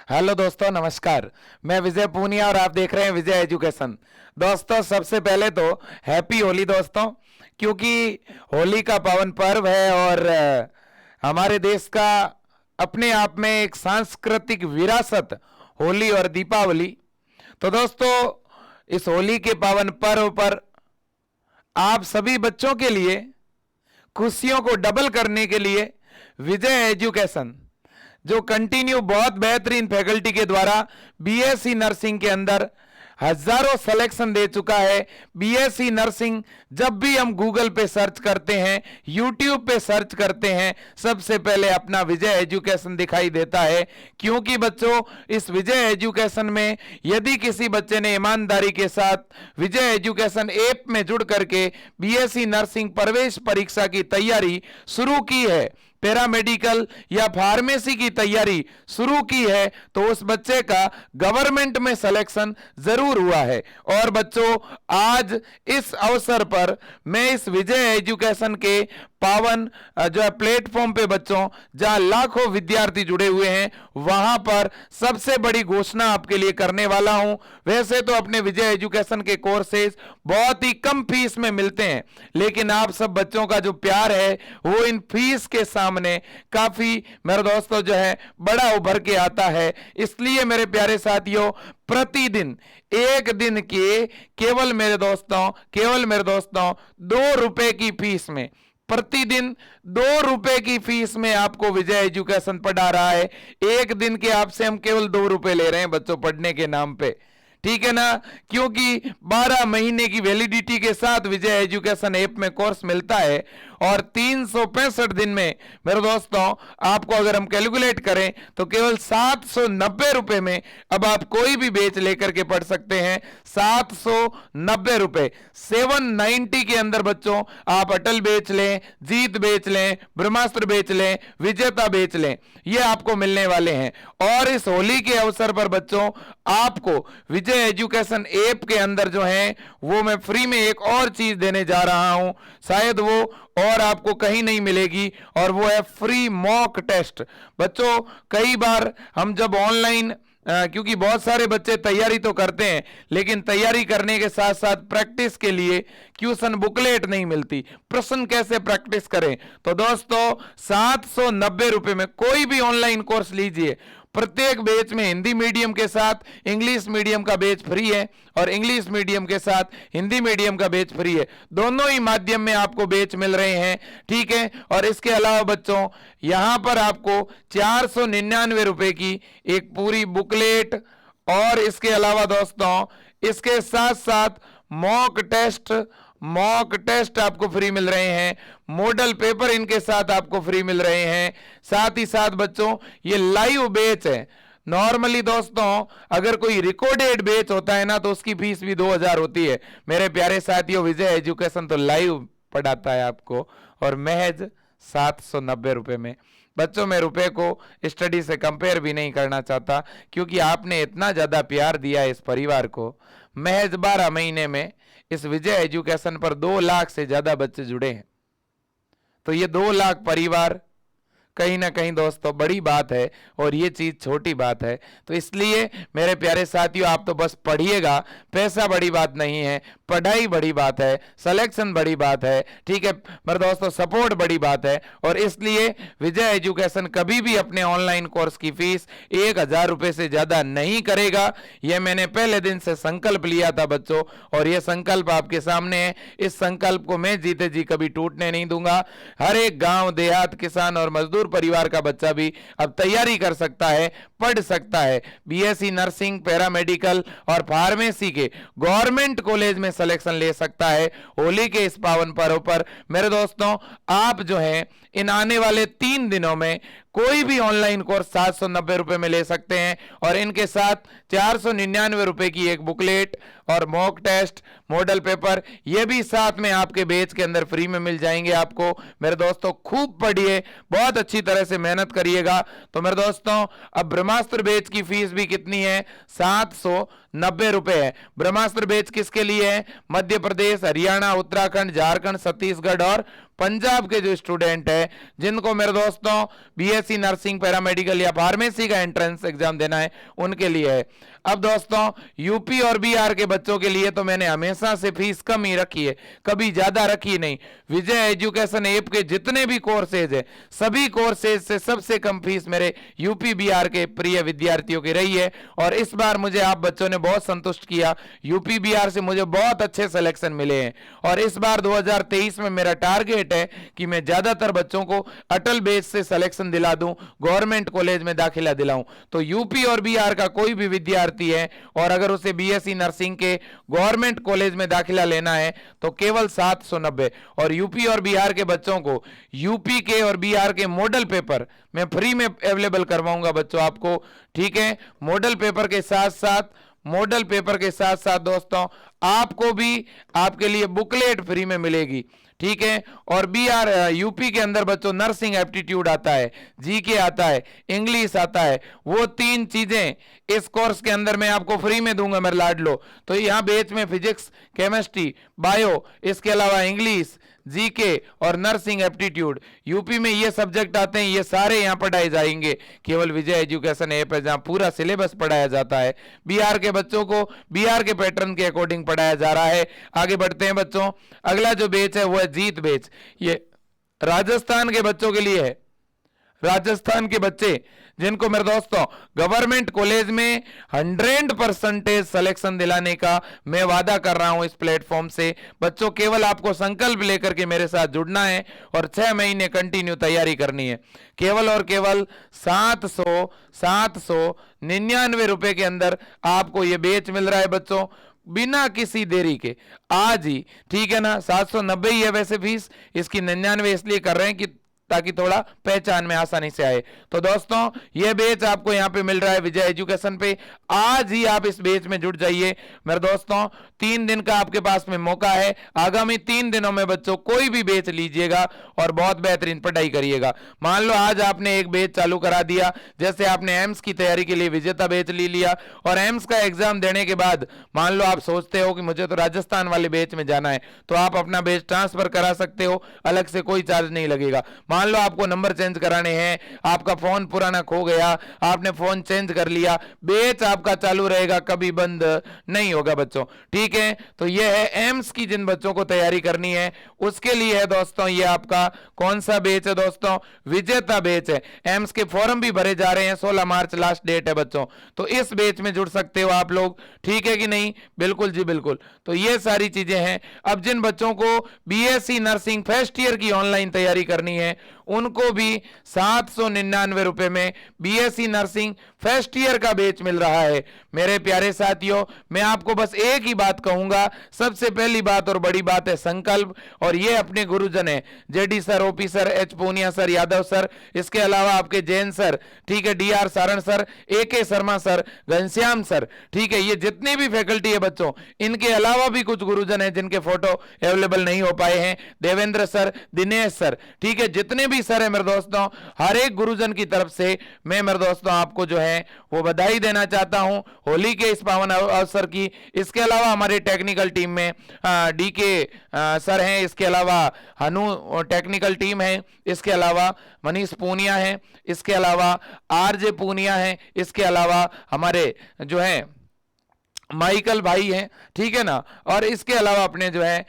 Hello दोस्तों, नमस्कार। मैं विजय पूनिया और आप देख रहे हैं विजय एजुकेशन। दोस्तों, सबसे पहले तो हैप्पी होली दोस्तों, क्योंकि होली का पावन पर्व है और हमारे देश का अपने आप में एक सांस्कृतिक विरासत होली और दीपावली। तो दोस्तों, इस होली के पावन पर्व पर आप सभी बच्चों के लिए खुशियों को डबल करने के लिए विजय एजुकेशन जो कंटिन्यू बहुत बेहतरीन फैकल्टी के द्वारा बीएससी नर्सिंग के अंदर हजारों सिलेक्शन दे चुका है। बीएससी नर्सिंग जब भी हम गूगल पे सर्च करते हैं, यूट्यूब पे सर्च करते हैं, सबसे पहले अपना विजय एजुकेशन दिखाई देता है। क्योंकि बच्चों, इस विजय एजुकेशन में यदि किसी बच्चे ने ईमानदारी के साथ विजय एजुकेशन ऐप में जुड़ करके बीएससी नर्सिंग प्रवेश परीक्षा की तैयारी शुरू की है, पैरामेडिकल या फार्मेसी की तैयारी शुरू की है, तो उस बच्चे का गवर्नमेंट में सिलेक्शन जरूर हुआ है। और बच्चों, आज इस अवसर पर मैं इस विजय एजुकेशन के पावन जो है प्लेटफॉर्म पे बच्चों, जहां लाखों विद्यार्थी जुड़े हुए हैं, वहां पर सबसे बड़ी घोषणा आपके लिए करने वाला हूं। वैसे तो अपने विजय एजुकेशन के कोर्सेज बहुत ही कम फीस में मिलते हैं, लेकिन आप सब बच्चों का जो प्यार है वो इन फीस के सामने काफी मेरे दोस्तों जो है बड़ा उभर के आता है। इसलिए मेरे प्यारे साथियों, प्रतिदिन एक दिन के केवल मेरे दोस्तों 2 रुपए की फीस में, प्रतिदिन 2 रुपए की फीस में आपको विजय एजुकेशन पढ़ा रहा है। एक दिन के आपसे हम केवल 2 रुपए ले रहे हैं बच्चों पढ़ने के नाम पे, ठीक है ना। क्योंकि 12 महीने की वैलिडिटी के साथ विजय एजुकेशन ऐप में कोर्स मिलता है और 365 दिन में मेरे दोस्तों आपको अगर हम कैलकुलेट करें तो केवल 790 रुपए में अब आप कोई भी बैच लेकर के पढ़ सकते हैं। 790 रुपए, 790 के अंदर बच्चों आप अटल बेच लें, जीत बेच लें, ब्रह्मास्त्र बेच लें, विजेता बेच लें, ये आपको मिलने वाले हैं। और इस होली के अवसर पर बच्चों आपको विजय एजुकेशन ऐप के अंदर जो है वो मैं फ्री में एक और चीज देने जा रहा हूं, शायद वो और आपको कहीं नहीं मिलेगी, और वो है फ्री मॉक टेस्ट। बच्चों, कई बार हम जब ऑनलाइन क्योंकि बहुत सारे बच्चे तैयारी तो करते हैं, लेकिन तैयारी करने के साथ साथ प्रैक्टिस के लिए क्वेश्चन बुकलेट नहीं मिलती, प्रश्न कैसे प्रैक्टिस करें। तो दोस्तों 790 रुपए में कोई भी ऑनलाइन कोर्स लीजिए। प्रत्येक बैच में हिंदी मीडियम के साथ इंग्लिश मीडियम का बैच फ्री है और इंग्लिश मीडियम के साथ हिंदी मीडियम का बैच फ्री है। दोनों ही माध्यम में आपको बैच मिल रहे हैं, ठीक है। और इसके अलावा बच्चों यहां पर आपको 499 रुपए की एक पूरी बुकलेट, और इसके अलावा दोस्तों इसके साथ साथ मॉक टेस्ट आपको फ्री मिल रहे हैं, मॉडल पेपर इनके साथ आपको फ्री मिल रहे हैं। साथ ही साथ बच्चों ये लाइव बैच है। नॉर्मली दोस्तों अगर कोई रिकॉर्डेड बैच होता है ना तो उसकी फीस भी 2000 होती है। मेरे प्यारे साथियों, विजय एजुकेशन तो लाइव पढ़ाता है आपको और महज 790 रुपए में। बच्चों, मैं रुपए को स्टडी से कंपेयर भी नहीं करना चाहता, क्योंकि आपने इतना ज्यादा प्यार दिया इस परिवार को। महज 12 महीने में इस विजय एजुकेशन पर 2 लाख से ज्यादा बच्चे जुड़े हैं। तो ये 2 लाख परिवार कहीं ना कहीं दोस्तों बड़ी बात है, और ये चीज छोटी बात है। तो इसलिए मेरे प्यारे साथियों, आप तो बस पढ़िएगा, पैसा बड़ी बात नहीं है, पढ़ाई बड़ी बात है, सिलेक्शन बड़ी बात है, ठीक है मेरे दोस्तों, सपोर्ट बड़ी बात है। और इसलिए विजय एजुकेशन कभी भी अपने ऑनलाइन कोर्स की फीस 1000 रुपए से ज्यादा नहीं करेगा। यह मैंने पहले दिन से संकल्प लिया था बच्चों, और यह संकल्प आपके सामने है। इस संकल्प को मैं जीते जी कभी टूटने नहीं दूंगा। हर एक गांव देहात, किसान और मजदूर परिवार का बच्चा भी अब तैयारी कर सकता है, पढ़ सकता है। बीएससी नर्सिंग, पैरामेडिकल और फार्मेसी के गवर्नमेंट कॉलेज में सिलेक्शन ले सकता है। होली के इस पावन पर्व पर मेरे दोस्तों आप जो है इन आने वाले 3 दिनों में कोई भी ऑनलाइन कोर्स 790 रुपए में ले सकते हैं, और इनके साथ 499 रुपए की एक बुकलेट और मॉक टेस्ट, मॉडल पेपर, ये भी साथ में आपके बैच के अंदर फ्री में मिल जाएंगे आपको। मेरे दोस्तों खूब पढ़िए, बहुत अच्छी तरह से मेहनत करिएगा। तो मेरे दोस्तों अब ब्रह्मास्त्र बैच की फीस भी कितनी है? 790 रुपए है। ब्रह्मास्त्र बैच किसके लिए है? मध्य प्रदेश, हरियाणा, उत्तराखंड, झारखंड, छत्तीसगढ़ और पंजाब के जो स्टूडेंट है जिनको मेरे दोस्तों बीएससी नर्सिंग, पैरामेडिकल या फार्मेसी का एंट्रेंस एग्जाम देना है, उनके लिए है। अब दोस्तों यूपी और बिहार के बच्चों के लिए तो मैंने हमेशा से फीस कम ही रखी है, कभी ज्यादा रखी नहीं। विजय एजुकेशन ऐप के जितने भी कोर्सेज है, सभी कोर्सेज से सबसे कम फीस मेरे यूपी बिहार के प्रिय विद्यार्थियों की रही है। और इस बार मुझे आप बच्चों ने बहुत संतुष्ट किया, यूपी बिहार से मुझे बहुत अच्छे सिलेक्शन मिले हैं। और इस बार 2023 में मेरा टारगेट है कि मैं ज्यादातर बच्चों को अटल बेस से सिलेक्शन दिला दूं, गवर्नमेंट कॉलेज में दाखिला दिलाऊं। तो यूपी और बिहार का कोई भी विद्यार्थी है और अगर उसे बीएससी नर्सिंग के गवर्नमेंट कॉलेज में दाखिला लेना है तो केवल 790। और यूपी और बिहार के बच्चों को यूपी के और बिहार के मॉडल पेपर मैं फ्री में अवेलेबल करवाऊंगा बच्चों आपको, ठीक है। मॉडल पेपर के साथ साथ दोस्तों आपको भी आपके लिए बुकलेट फ्री में मिलेगी, ठीक है। और बिहार यूपी के अंदर बच्चों नर्सिंग एप्टीट्यूड आता है, जीके आता है, इंग्लिश आता है, वो 3 चीजें इस कोर्स के अंदर मैं आपको फ्री में दूंगा मेरे लाडलो। तो यहाँ बेच में फिजिक्स, केमिस्ट्री, बायो, इसके अलावा इंग्लिश, जीके और नर्सिंग एप्टीट्यूड, यूपी में ये सब्जेक्ट आते हैं, ये सारे यहाँ पढ़ाए जाएंगे। केवल विजय एजुकेशन ऐप है जहाँ पूरा सिलेबस पढ़ाया जाता है। बिहार के बच्चों को बिहार के पैटर्न के अकॉर्डिंग पढ़ाया जा रहा है। आगे बढ़ते हैं बच्चों, अगला जो बैच है वो है जीत बैच। ये राजस्थान के बच्चों के लिए है। राजस्थान के बच्चे जिनको मेरे दोस्तों गवर्नमेंट कॉलेज में 100% सिलेक्शन दिलाने का मैं वादा कर रहा हूं इस प्लेटफॉर्म से। बच्चों केवल आपको संकल्प लेकर के मेरे साथ जुड़ना है और 6 महीने कंटिन्यू तैयारी करनी है। केवल और केवल 799 रुपए के अंदर आपको यह बैच मिल रहा है बच्चों, बिना किसी देरी के, आज ही, ठीक है ना। 790 ही है वैसे फीस, इसकी 99 इसलिए कर रहे हैं कि ताकि थोड़ा पहचान में आसानी से आए। तो दोस्तों यह बैच आपको यहां पे मिल रहा है विजय एजुकेशन पे, आज ही आप इस बैच में जुड़ जाइए मेरे दोस्तों। 3 दिन का आपके पास में मौका है, आगामी 3 दिनों में बच्चों कोई भी बैच लीजिएगा और बहुत बेहतरीन पढ़ाई करिएगा। मान लो आज आपने एक बैच चालू करा दिया, जैसे आपने एम्स की तैयारी के लिए विजेता बैच ले लिया और एम्स का एग्जाम देने के बाद मान लो आप सोचते हो कि मुझे तो राजस्थान वाले बैच में जाना है, तो आप अपना बैच ट्रांसफर करा सकते हो, अलग से कोई चार्ज नहीं लगेगा। मान लो आपको नंबर चेंज कराने हैं, आपका फोन पुराना खो गया, आपने फोन चेंज कर लिया, बैच आपका चालू रहेगा, कभी बंद नहीं होगा बच्चों, ठीक है। तो यह है एम्स की जिन बच्चों को तैयारी करनी है उसके लिए है दोस्तों। यह आपका कौन सा बैच है दोस्तों? विजेता बैच है। एम्स के फॉर्म भी भरे जा रहे हैं, 16 मार्च लास्ट डेट है बच्चों। तो इस बैच में जुड़ सकते हो आप लोग, ठीक है कि नहीं? बिल्कुल जी बिल्कुल। तो ये सारी चीजें हैं। अब जिन बच्चों को बीएससी नर्सिंग फर्स्ट ईयर की ऑनलाइन तैयारी करनी है उनको भी 799 रुपए में बीएससी नर्सिंग फर्स्ट ईयर का बैच मिल रहा है। मेरे प्यारे साथियों, मैं आपको बस एक ही बात कहूंगा, सबसे पहली बात और बड़ी बात है संकल्प, और ये अपने गुरुजन है JD sir, OP sir, H Poonia sir, Yadav sir, इसके अलावा आपके जैन सर, ठीक है, DR Saran sir, AK Sharma sir, Ghanshyam sir, ठीक है। ये जितनी भी फैकल्टी है बच्चों, इनके अलावा भी कुछ गुरुजन है जिनके फोटो अवेलेबल नहीं हो पाए हैं, देवेंद्र सर, दिनेश सर, ठीक है, जितने भी सर है मेरे दोस्तों, हर एक गुरुजन की तरफ से मैं मेरे दोस्तों आपको जो है वो बधाई देना चाहता हूं होली के इस पावन अवसर की। इसके अलावा हमारे टेक्निकल टीम में डीके सर हैं, इसके अलावा हनु टेक्निकल टीम है, इसके अलावा मनीष पूनिया है, इसके अलावा आरजे पूनिया है, इसके अलावा हमारे जो है माइकल भाई हैं, ठीक है ना, और इसके अलावा अपने जो है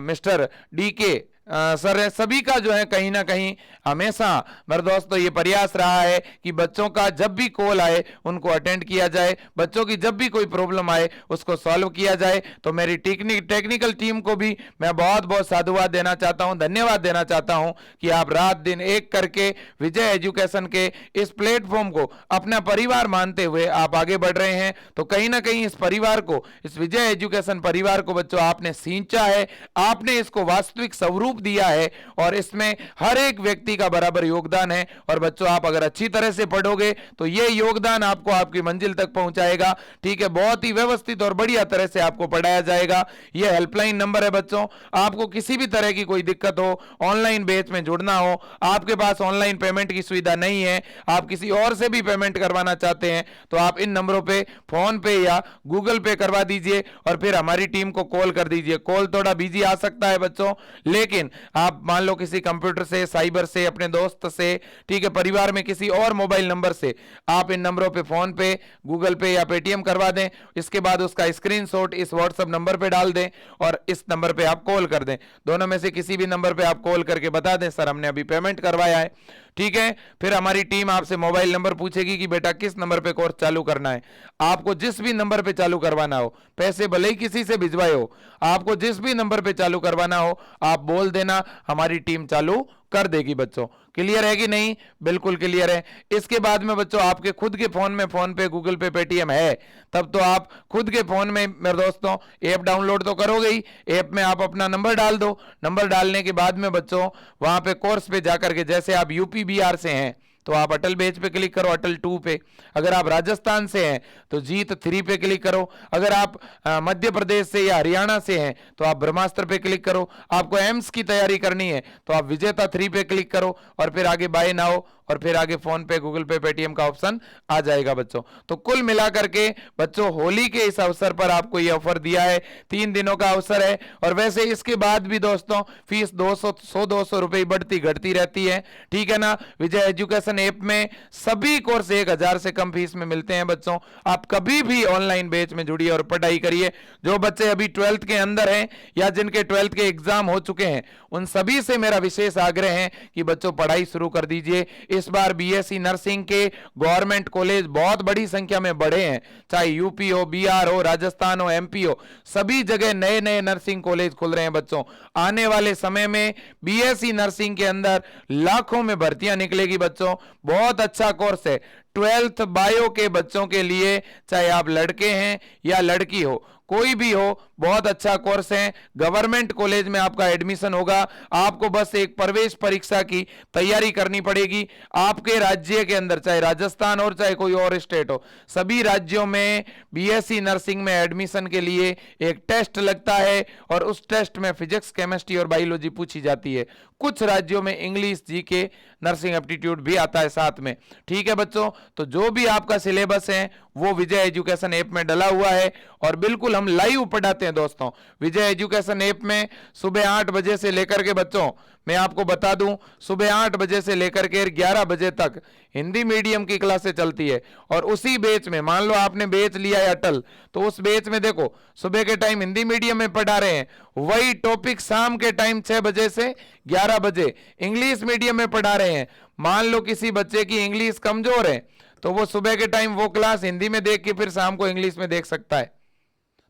मिस्टर डीके सर है। सभी का जो है कहीं ना कहीं हमेशा मेरे दोस्तों ये प्रयास रहा है कि बच्चों का जब भी कॉल आए उनको अटेंड किया जाए, बच्चों की जब भी कोई प्रॉब्लम आए उसको सॉल्व किया जाए। तो मेरी टेक्निकल टीम को भी मैं बहुत बहुत साधुवाद देना चाहता हूं, धन्यवाद देना चाहता हूं कि आप रात दिन एक करके विजय एजुकेशन के इस प्लेटफॉर्म को अपना परिवार मानते हुए आप आगे बढ़ रहे हैं। तो कहीं ना कहीं इस परिवार को, इस विजय एजुकेशन परिवार को बच्चों आपने सींचा है, आपने इसको वास्तविक स्वरूप दिया है और इसमें हर एक व्यक्ति का बराबर योगदान है। और बच्चों आप अगर अच्छी तरह से पढ़ोगे तो ये योगदान आपको आपकी मंजिल तक पहुंचाएगा, ठीक है। बहुत ही व्यवस्थित और बढ़िया तरह से आपको पढ़ाया जाएगा। ये हेल्पलाइन नंबर है बच्चों, आपको किसी भी तरह की कोई दिक्कत हो, ऑनलाइन बैच में जुड़ना हो, आपके पास ऑनलाइन पेमेंट की सुविधा नहीं है, आप किसी और से भी पेमेंट करवाना चाहते हैं, तो आप इन नंबरों पे फोन पे या गूगल पे करवा दीजिए और फिर हमारी टीम को कॉल कर दीजिए। कॉल थोड़ा बिजी आ सकता है बच्चों, लेकिन लेकिन आप मान लो किसी कंप्यूटर से, साइबर से, अपने दोस्त से, ठीक है, परिवार में किसी और मोबाइल नंबर से आप इन नंबरों पे फोन पे, गूगल पे या पेटीएम करवा दें। इसके बाद उसका स्क्रीनशॉट इस व्हाट्सएप नंबर पे डाल दें और इस नंबर पे आप कॉल कर दें। दोनों में से किसी भी नंबर पे आप कॉल करके बता दें सर हमने अभी पेमेंट करवाया है, ठीक है। फिर हमारी टीम आपसे मोबाइल नंबर पूछेगी कि बेटा किस नंबर पे कोर्स चालू करना है। आपको जिस भी नंबर पे चालू करवाना हो, पैसे भले ही किसी से भिजवाए हो, आपको जिस भी नंबर पे चालू करवाना हो आप बोल देना, हमारी टीम चालू कर देगी बच्चों। क्लियर है कि नहीं? बिल्कुल क्लियर है। इसके बाद में बच्चों आपके खुद के फोन में फोन पे, गूगल पे, पेटीएम है, तब तो आप खुद के फोन में मेरे दोस्तों ऐप डाउनलोड तो करोगे ही। ऐप में आप अपना नंबर डाल दो। नंबर डालने के बाद में बच्चों वहां पे कोर्स पे जाकर के, जैसे आप यूपी बिहार से हैं तो आप अटल बेच पे क्लिक करो, अटल 2 पे। अगर आप राजस्थान से हैं तो जीत 3 पे क्लिक करो। अगर आप मध्य प्रदेश से या हरियाणा से हैं तो आप ब्रह्मास्त्र पे क्लिक करो। आपको एम्स की तैयारी करनी है तो आप विजेता 3 पे क्लिक करो और फिर आगे बाय नाउ और फिर आगे फोन पे, गूगल पे, पेटीएम का ऑप्शन आ जाएगा बच्चों। तो कुल मिलाकर के बच्चों होली के इस अवसर पर आपको ये ऑफर दिया है, 3 दिनों का अवसर है। और वैसे इसके बाद भी दोस्तों फीस 100-200 रुपए बढ़ती घटती रहती है, ठीक है ना। विजय एजुकेशन ऐप में सभी कोर्स 1000 से कम फीस में मिलते हैं बच्चों। आप कभी भी ऑनलाइन बैच में जुड़िए और पढ़ाई करिए। जो बच्चे अभी 12th के अंदर हैं या जिनके 12th के एग्जाम हो चुके हैं उन सभी से मेरा विशेष आग्रह है कि बच्चों पढ़ाई शुरू कर दीजिए। इस बार बीएससी नर्सिंग के गवर्नमेंट कॉलेज बहुत बड़ी संख्या में बढ़े हैं, चाहे यूपी हो, बिहार हो, राजस्थान हो, एमपी हो, सभी जगह नए नए नर्सिंग कॉलेज खुल रहे हैं बच्चों। आने वाले समय में बीएससी नर्सिंग के अंदर लाखों में भर्तियां निकलेगी बच्चों। बहुत अच्छा कोर्स है 12th बायो के बच्चों के लिए, चाहे आप लड़के हैं या लड़की हो, कोई भी हो, बहुत अच्छा कोर्स है। गवर्नमेंट कॉलेज में आपका एडमिशन होगा। आपको बस एक प्रवेश परीक्षा की तैयारी करनी पड़ेगी। आपके राज्य के अंदर, चाहे राजस्थान और चाहे कोई और स्टेट हो, सभी राज्यों में बीएससी नर्सिंग में एडमिशन के लिए एक टेस्ट लगता है और उस टेस्ट में फिजिक्स, केमिस्ट्री और बायोलॉजी पूछी जाती है। कुछ राज्यों में इंग्लिश, जीके, नर्सिंग एप्टीट्यूड भी आता है साथ में, ठीक है बच्चों। तो जो भी आपका सिलेबस है वो विजय एजुकेशन ऐप में डला हुआ है और बिल्कुल हम लाइव पढ़ाते हैं दोस्तों। विजय एजुकेशन ऐप में सुबह 8 बजे से लेकर के बच्चों मैं आपको बता दूं, सुबह 8 बजे से लेकर के 11 बजे तक हिंदी मीडियम की क्लासें चलती है। और उसी बैच में मान लो आपने बैच लिया है अटल, तो उस बैच में देखो सुबह के टाइम हिंदी मीडियम में पढ़ा रहे हैं, वही टॉपिक शाम के टाइम 6 बजे से 11 बजे इंग्लिश मीडियम में पढ़ा रहे हैं। मान लो किसी बच्चे की इंग्लिश कमजोर है तो वो सुबह के टाइम वो क्लास हिंदी में देख के फिर शाम को इंग्लिश में देख सकता है।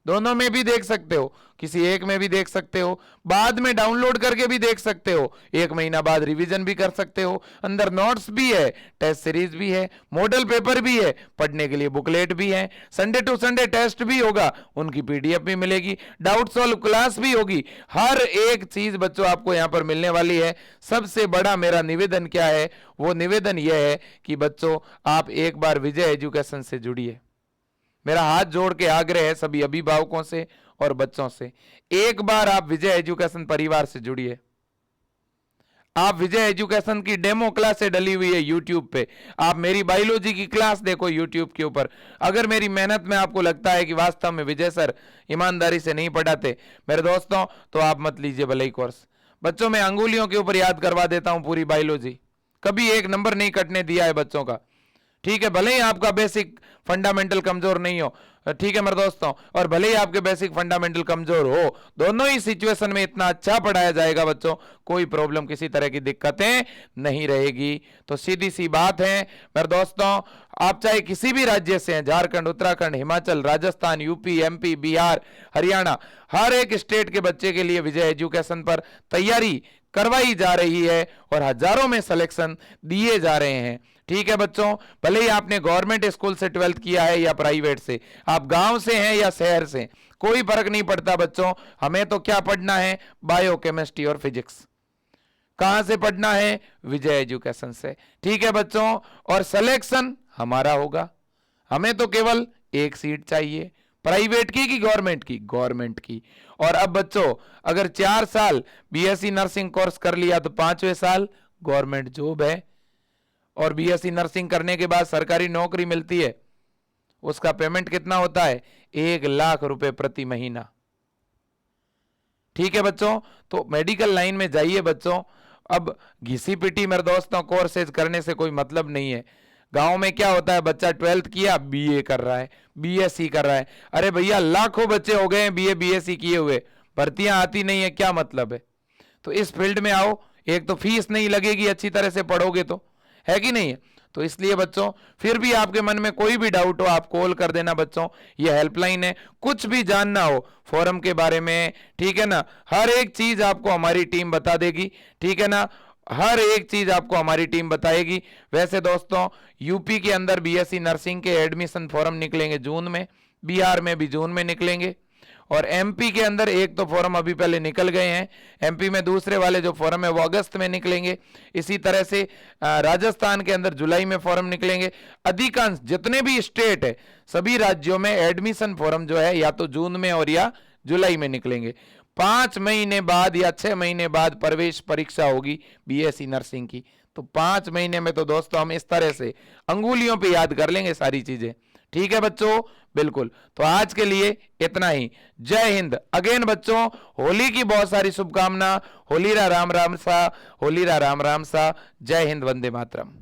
दोनों में भी देख सकते हो, किसी एक में भी देख सकते हो, बाद में डाउनलोड करके भी देख सकते हो, 1 महीना बाद रिवीजन भी कर सकते हो। अंदर नोट्स भी है, टेस्ट सीरीज भी है, मॉडल पेपर भी है, पढ़ने के लिए बुकलेट भी है, संडे टू संडे टेस्ट भी होगा, उनकी पीडीएफ भी मिलेगी, डाउट सॉल्व क्लास भी होगी। हर एक चीज बच्चों आपको यहां पर मिलने वाली है। सबसे बड़ा मेरा निवेदन क्या है? वो निवेदन यह है कि बच्चों आप एक बार विजय एजुकेशन से जुड़िए। मेरा हाथ जोड़ के आग्रह है सभी अभिभावकों से और बच्चों से, एक बार आप विजय एजुकेशन परिवार से जुड़िए। आप विजय एजुकेशन की डेमो क्लास से डली हुई है यूट्यूब पे, आप मेरी बायोलॉजी की क्लास देखो यूट्यूब के ऊपर। अगर मेरी मेहनत में आपको लगता है कि वास्तव में विजय सर ईमानदारी से नहीं पढ़ाते मेरे दोस्तों, तो आप मत लीजिए भले ही कोर्स। बच्चों मैं अंगुलियों के ऊपर याद करवा देता हूं पूरी बायोलॉजी, कभी एक नंबर नहीं कटने दिया है बच्चों का, ठीक है। भले ही आपका बेसिक फंडामेंटल कमजोर नहीं हो, ठीक है मेरे दोस्तों, और भले ही आपके बेसिक फंडामेंटल कमजोर हो, दोनों ही सिचुएशन में इतना अच्छा पढ़ाया जाएगा बच्चों, कोई प्रॉब्लम, किसी तरह की दिक्कतें नहीं रहेगी। तो सीधी सी बात है मेरे दोस्तों, आप चाहे किसी भी राज्य से हैं, झारखंड, उत्तराखंड, हिमाचल, राजस्थान, यूपी, एमपी, बिहार, हरियाणा, हर एक स्टेट के बच्चे के लिए विजय एजुकेशन पर तैयारी करवाई जा रही है और हजारों में सिलेक्शन दिए जा रहे हैं, ठीक है बच्चों। भले ही आपने गवर्नमेंट स्कूल से 12th किया है या प्राइवेट से, आप गांव से हैं या शहर से, कोई फर्क नहीं पड़ता बच्चों। हमें तो क्या पढ़ना है? बायो, केमिस्ट्री और फिजिक्स। कहां से पढ़ना है? विजय एजुकेशन से, ठीक है बच्चों। और सिलेक्शन हमारा होगा, हमें तो केवल एक सीट चाहिए, प्राइवेट की कि गवर्नमेंट की? गवर्नमेंट की। और अब बच्चों अगर 4 साल बीएससी नर्सिंग कोर्स कर लिया तो 5वें साल गवर्नमेंट जॉब है। और बीएससी नर्सिंग करने के बाद सरकारी नौकरी मिलती है, उसका पेमेंट कितना होता है? 1 लाख रुपए प्रति महीना। ठीक है बच्चों, तो मेडिकल लाइन में जाइए बच्चों। अब घिसी पिटी मेरे दोस्तों कोर्सेज करने से कोई मतलब नहीं है। गांव में क्या होता है, बच्चा 12th किया, बीए कर रहा है, बीएससी कर रहा है। अरे भैया लाखों बच्चे हो गए हैं बीए बीएससी किए हुए, भर्तियां आती नहीं है, क्या मतलब है। तो इस फील्ड में आओ, एक तो फीस नहीं लगेगी, अच्छी तरह से पढ़ोगे तो, है कि नहीं है। तो इसलिए बच्चों फिर भी आपके मन में कोई भी डाउट हो आप कॉल कर देना बच्चों, ये हेल्पलाइन है। कुछ भी जानना हो फोरम के बारे में, ठीक है ना, हर एक चीज आपको हमारी टीम बता देगी, ठीक है ना, हर एक चीज आपको हमारी टीम बताएगी। वैसे दोस्तों यूपी के अंदर बीएससी नर्सिंग के एडमिशन फॉर्म निकलेंगे जून में, बिहार में भी जून में निकलेंगे, और एमपी के अंदर एक तो फॉर्म अभी पहले निकल गए हैं, एमपी में दूसरे वाले जो फॉर्म है वो अगस्त में निकलेंगे। इसी तरह से राजस्थान के अंदर जुलाई में फॉर्म निकलेंगे। अधिकांश जितने भी स्टेट है सभी राज्यों में एडमिशन फॉर्म जो है या तो जून में और या जुलाई में निकलेंगे। 5 महीने बाद या 6 महीने बाद प्रवेश परीक्षा होगी बीएससी नर्सिंग की। तो 5 महीने में तो दोस्तों हम इस तरह से अंगुलियों पे याद कर लेंगे सारी चीजें, ठीक है बच्चों, बिल्कुल। तो आज के लिए इतना ही। जय हिंद। अगेन बच्चों होली की बहुत सारी शुभकामना। होली रा राम राम सा, होली रा राम राम सा। जय हिंद, वंदे मातरम।